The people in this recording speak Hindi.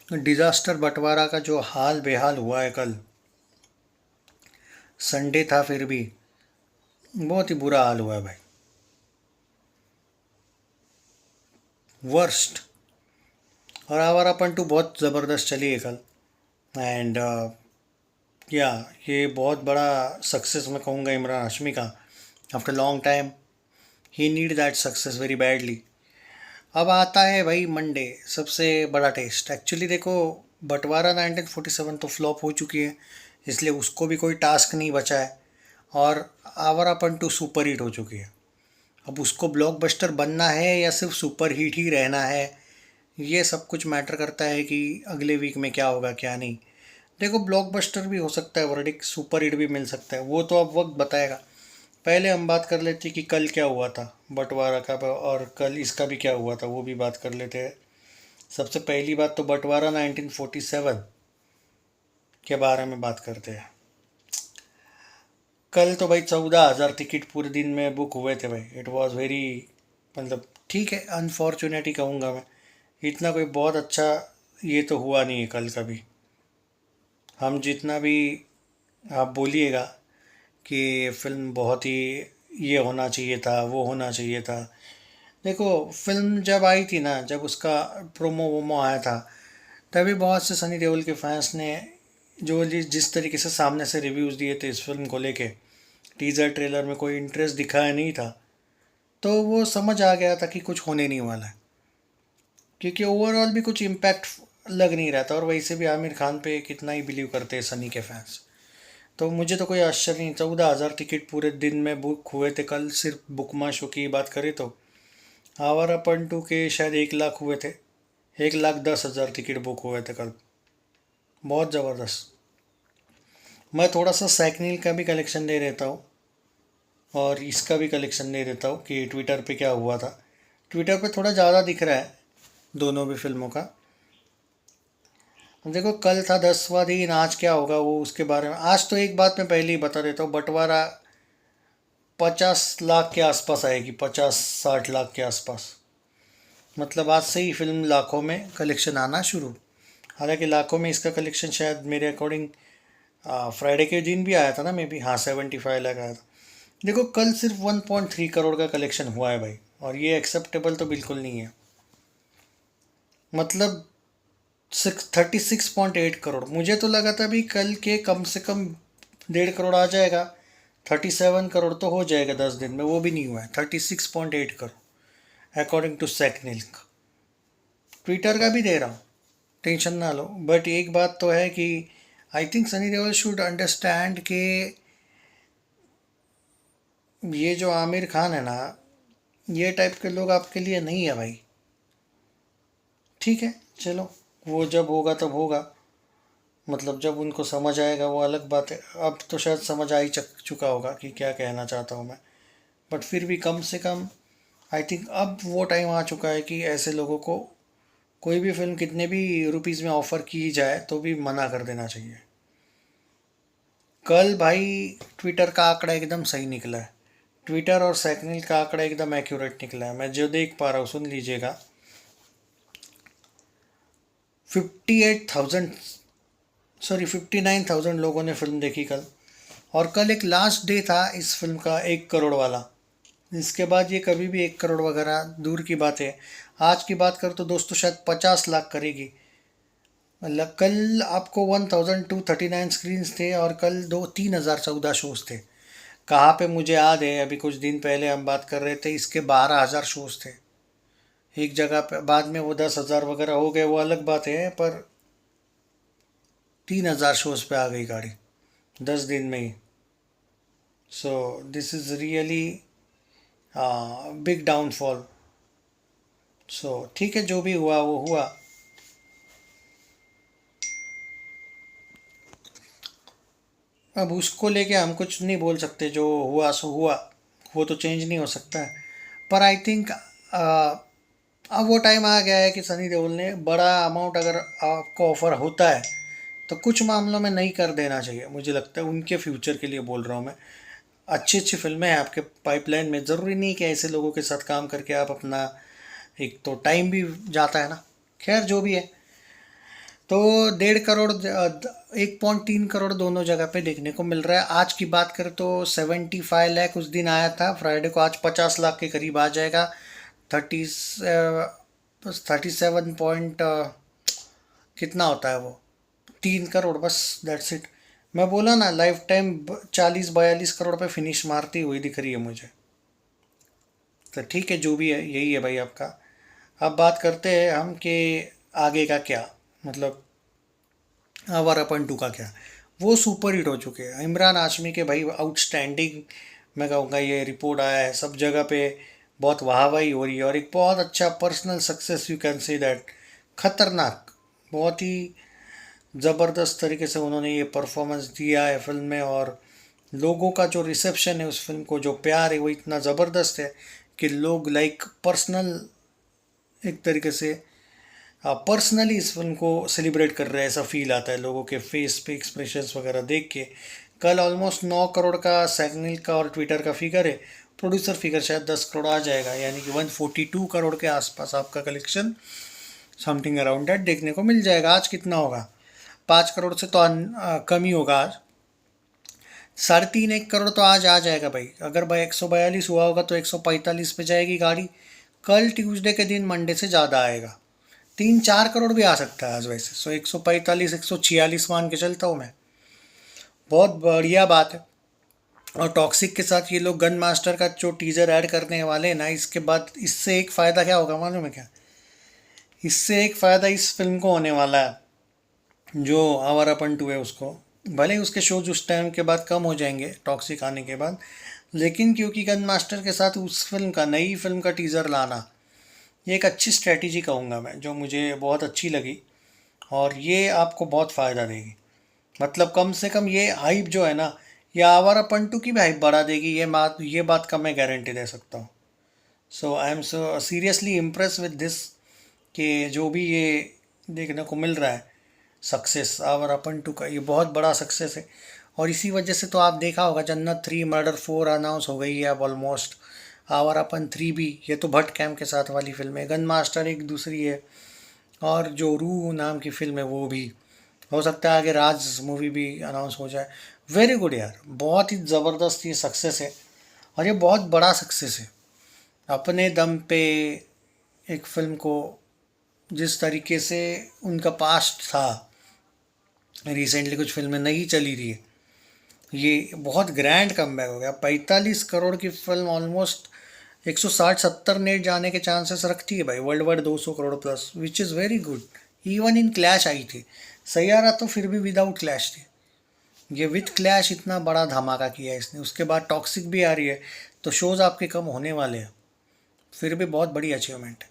डिज़ास्टर बंटवारा का जो हाल बेहाल हुआ है कल, संडे था फिर भी बहुत ही बुरा हाल हुआ है भाई। वर्स्ट। और आवारापन टू बहुत ज़बरदस्त चली है कल। एंड या ये बहुत बड़ा सक्सेस मैं कहूँगा इमरान हाशमी का। After long time he need that success very badly. अब आता है भाई मंडे, सबसे बड़ा टेस्ट। एक्चुअली देखो, बंटवारा 1947 तो फ्लॉप हो चुकी है, इसलिए उसको भी कोई टास्क नहीं बचा है। और आवारापन टू सुपर हिट हो चुकी है। अब उसको ब्लॉकबस्टर बनना है या सिर्फ सुपर हिट ही रहना है, ये सब कुछ मैटर करता है कि अगले वीक में क्या होगा क्या नहीं। देखो, ब्लॉकबस्टर भी हो सकता है वर्डिक, सुपर हिट भी मिल सकता है, वो तो अब वक्त बताएगा। पहले हम बात कर लेते कि कल क्या हुआ था बंटवारा का, और कल इसका भी क्या हुआ था वो भी बात कर लेते हैं। सबसे पहली बात तो बंटवारा 1947 के बारे में बात करते हैं। कल तो भाई 14,000 टिकट पूरे दिन में बुक हुए थे भाई। इट वाज वेरी, मतलब ठीक है, अनफॉर्चुनेट ही कहूँगा मैं। इतना कोई बहुत अच्छा ये तो हुआ नहीं है कल कभी। हम जितना भी आप बोलिएगा कि फिल्म बहुत ही ये होना चाहिए था, वो होना चाहिए था। देखो, फिल्म जब आई थी ना, जब उसका प्रोमो वोमो आया था, तभी बहुत से सनी देओल के फैंस ने जो जिस तरीके से सामने से रिव्यूज़ दिए थे इस फिल्म को लेके, टीज़र ट्रेलर में कोई इंटरेस्ट दिखाया नहीं था, तो वो समझ आ गया था कि कुछ होने नहीं वाला है। क्योंकि ओवरऑल भी कुछ इम्पैक्ट लग नहीं रहा था, और वैसे भी आमिर खान पे कितना ही बिलीव करते हैं सनी के फैंस। तो मुझे तो कोई आश्चर्य नहीं। 14,000 टिकट पूरे दिन में बुक हुए थे कल। सिर्फ बुक माई शो की बात करें तो आवारा पंटू के शायद 1 लाख हुए थे। 1,10,000 टिकट बुक हुए थे कल। बहुत ज़बरदस्त। मैं थोड़ा सा सैकनील का भी कलेक्शन दे देता हूँ, और इसका भी कलेक्शन दे देता हूँ कि ट्विटर पे क्या हुआ था। ट्विटर पे थोड़ा ज़्यादा दिख रहा है दोनों भी फिल्मों का। अब देखो, कल था 10वां दिन, आज क्या होगा वो उसके बारे में। आज तो एक बात मैं पहले ही बता देता हूँ, बंटवारा 50 लाख के आसपास आएगी, 50-60 लाख के आसपास। मतलब आज से ही फिल्म लाखों में कलेक्शन आना शुरू। हालांकि लाखों में इसका कलेक्शन शायद मेरे अकॉर्डिंग फ्राइडे के दिन भी आया था ना, मे बी, हाँ, 75 लाख आया था। देखो, कल सिर्फ 1.3 करोड़ का कलेक्शन हुआ है भाई, और ये एक्सेप्टेबल तो बिल्कुल नहीं है। मतलब 36.8 करोड़। मुझे तो लगा था भी कल के कम से कम 1.5 करोड़ आ जाएगा। 37 करोड़ तो हो जाएगा 10 दिन में, वो भी नहीं हुआ है। 36.8 करोड़ अकॉर्डिंग टू सेकनिल। ट्विटर का भी दे रहा हूँ, टेंशन ना लो। बट एक बात तो है कि I think Sunny Deol should understand कि ये जो आमिर खान है ना, ये टाइप के लोग आपके लिए नहीं है भाई। ठीक है, चलो, वो जब होगा तब होगा। मतलब जब उनको समझ आएगा वो अलग बात है। अब तो शायद समझ आ ही चुका होगा कि क्या कहना चाहता हूँ मैं। बट फिर भी कम से कम आई थिंक अब वो टाइम आ चुका है कि ऐसे लोगों को कोई भी फिल्म कितने भी रुपीज़ में ऑफ़र की जाए तो भी मना कर देना चाहिए। कल भाई ट्विटर का आंकड़ा एकदम सही निकला है। ट्विटर और सैकनिल का आंकड़ा एकदम एक्यूरेट निकला है। मैं जो देख पा रहा हूँ, सुन लीजिएगा। 58,000, सॉरी, 59,000 लोगों ने फिल्म देखी कल। और कल एक लास्ट डे था इस फिल्म का 1 करोड़ वाला। इसके बाद ये कभी भी 1 करोड़ वगैरह दूर की बात है। आज की बात करो तो दोस्तों शायद 50 लाख करेगी। मतलब कल आपको 1,239 स्क्रीन थे, और कल 3,014 शोज थे। कहाँ पे मुझे याद है, अभी कुछ दिन पहले हम बात कर रहे थे, इसके 12,000 शोज थे एक जगह पे। बाद में वो 10,000 वगैरह हो गए, वो अलग बात है, पर 3,000 शोज पे आ गई गाड़ी 10 दिन में ही। So this is really big downfall. So ठीक है, जो भी हुआ वो हुआ। अब उसको लेके हम कुछ नहीं बोल सकते, जो हुआ सो हुआ, वो तो चेंज नहीं हो सकता है। पर आई थिंक अब वो टाइम आ गया है कि सनी देओल ने बड़ा अमाउंट अगर आपको ऑफर होता है तो कुछ मामलों में नहीं कर देना चाहिए। मुझे लगता है उनके फ्यूचर के लिए बोल रहा हूँ मैं। अच्छी अच्छी फिल्में हैं आपके पाइपलाइन में, ज़रूरी नहीं कि ऐसे लोगों के साथ काम करके आप अपना, एक तो टाइम भी जाता है ना। खैर, जो भी है, तो 1.5 करोड़ 1.3 करोड़ दोनों जगह पे देखने को मिल रहा है। आज की बात करें तो 75 लाख उस दिन आया था फ्राइडे को, आज 50 लाख के करीब आ जाएगा। 37 कितना होता है वो, 3 करोड़, बस दैट्स इट। मैं बोला ना, लाइफ टाइम 40-42 करोड़ पे फिनिश मारती हुई दिख रही है मुझे। तो ठीक है, जो भी है यही है भाई आपका। अब बात करते हैं हम कि आगे का क्या, मतलब आवारापन 2 का क्या। वो सुपर हिट हो चुके हैं इमरान हाशमी के भाई, आउटस्टैंडिंग। मैं कहूँगा ये रिपोर्ट आया है सब जगह पे, बहुत वाहवाही हो रही है, और एक बहुत अच्छा personal success, you can say that. खतरनाक, बहुत ही ज़बरदस्त तरीके से उन्होंने ये परफॉर्मेंस दिया है फिल्म में, और लोगों का जो रिसेप्शन है उस फिल्म को, जो प्यार है वो इतना ज़बरदस्त है कि लोग लाइक पर्सनल, एक तरीके से पर्सनली इस फिल्म को सेलिब्रेट कर रहे हैं, ऐसा फील आता है लोगों के फेस पे एक्सप्रेशंस वगैरह देख के। कल ऑलमोस्ट 9 करोड़ का सैगनील का और ट्विटर का फिगर है, प्रोड्यूसर फिगर शायद 10 करोड़ आ जाएगा, यानी कि 142 करोड़ के आसपास आपका कलेक्शन, समथिंग अराउंड दैट देखने को मिल जाएगा। आज कितना होगा, 5 करोड़ से तो कम ही होगा आज। 3.5-1 करोड़ तो आज आ जाएगा भाई। अगर भाई 142 हुआ होगा तो 145 पे जाएगी गाड़ी। कल ट्यूसडे के दिन मंडे से ज़्यादा आएगा, 3-4 करोड़ भी आ सकता है आज वैसे। 145 146 मान के चलता हूँ मैं, बहुत बढ़िया बात है। और टॉक्सिक के साथ ये लोग गन मास्टर का जो टीजर ऐड करने वाले हैं ना, इसके बाद इससे एक फ़ायदा क्या होगा मालूम है क्या? इससे एक फ़ायदा इस फिल्म को होने वाला है, जो आवारापन 2 है उसको। भले ही उसके शोज उस टाइम के बाद कम हो जाएंगे टॉक्सिक आने के बाद, लेकिन क्योंकि गन मास्टर के साथ उस फिल्म का, नई फिल्म का टीज़र लाना, ये एक अच्छी स्ट्रेटजी कहूँगा मैं, जो मुझे बहुत अच्छी लगी। और ये आपको बहुत फ़ायदा देगी, मतलब कम से कम ये हाइप जो है ना, ये आवारा पंटू की भी हाइप बढ़ा देगी, ये बात का मैं गारंटी दे सकता हूँ। So I am so seriously impress with this, कि जो भी ये देखने को मिल रहा है सक्सेस, आवारा पंटू का ये बहुत बड़ा सक्सेस है। और इसी वजह से तो आप देखा होगा, जन्नत 3, मर्डर 4 अनाउंस हो गई है अब ऑलमोस्ट। आवारापन 3 भी, ये तो भट्ट कैम के साथ वाली फिल्म है। गन मास्टर एक दूसरी है, और जो रूह नाम की फिल्म है वो भी, हो सकता है आगे राज मूवी भी अनाउंस हो जाए। वेरी गुड यार, बहुत ही ज़बरदस्त ये सक्सेस है, और ये बहुत बड़ा सक्सेस है। अपने दम पे एक फिल्म को, जिस तरीके से उनका पास्ट था, रिसेंटली कुछ फिल्में नहीं चली रही है, ये बहुत ग्रैंड कमबैक हो गया। 45 करोड़ की फिल्म ऑलमोस्ट 160-70 नेट जाने के चांसेस रखती है भाई, worldwide 200 crore plus, which is very good. Even in clash आई थी, सैयारा तो फिर भी विदाउट क्लैश थी, ये विथ क्लैश इतना बड़ा धमाका किया है इसने। उसके बाद टॉक्सिक भी आ रही है, तो शोज़ आपके कम होने वाले हैं, फिर भी बहुत बड़ी अचीवमेंट है।